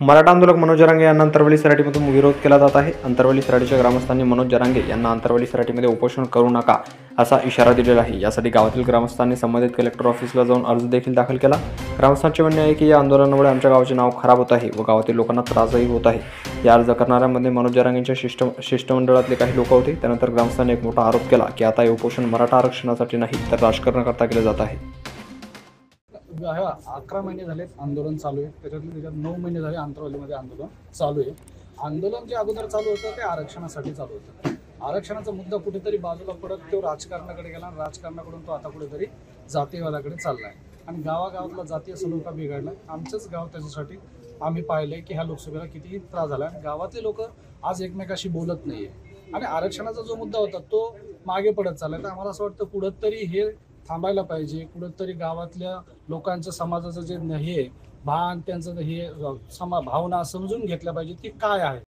मराठा आंदोलक मनोज जरांगे यांना अंतरवली सराटीमधून विरोध केला जात आहे। अंतरवली सराटीच्या ग्रामस्थांनी मनोज जरांगे यांना अंतरवली सराटीमध्ये उपोषण करू नका असा इशारा दिलेला आहे। यासाठी गावातील ग्रामस्थांनी संबंधित कलेक्टर ऑफिसला जाऊन अर्ज देखील दाखल केला। ग्रामस्थांचे म्हणणे आहे की या आंदोलनामुळे आमच्या गावाचे नाव खराब होत आहे व गावातील लोकांना त्रासही होत आहे। या अर्ज करणाऱ्यांमध्ये मनोज जरांगेंच्या शिष्टमंडळातले काही लोक होते। त्यानंतर ग्रामस्थांनी एक मोठा आरोप केला की आता हे उपोषण मराठा आरक्षणासाठी नाही तर राजकारणाकरता केले जात आहे। 11 महिने झाले आंदोलन चालू आहे। त्याच्यात 9 महिने झाले अंतरवलीमध्ये आंदोलन चालू आहे। आंदोलन जे अगोदर चालू होतं ते आरक्षणासाठी चालू होतं। आरक्षणाचा मुद्दा कुठेतरी बाजूला पडत तो राजकारणाकडे गेला आणि राजकारणाकडून तो आता कुठेतरी जातीयवादाकडे चालला आहे आणि गावागावातला जातीय सलोखा बिघडला। आमचंच गाव त्याच्यासाठी आम्ही पाहिलंय की ह्या लोकसभेला किती त्रास झाला आणि गावातले लोक आज एकमेकाशी बोलत नाहीये आणि आरक्षणाचा जो मुद्दा होता तो मागे पडत चाललाय। तर आम्हाला असं वाटतं कुठंतरी हे थांबायला पाहिजे। कुठंतरी गावातल्या लोकांचं समाजाचं जे हे भान त्यांचं हे भावना समजून घेतल्या पाहिजे की काय आहे।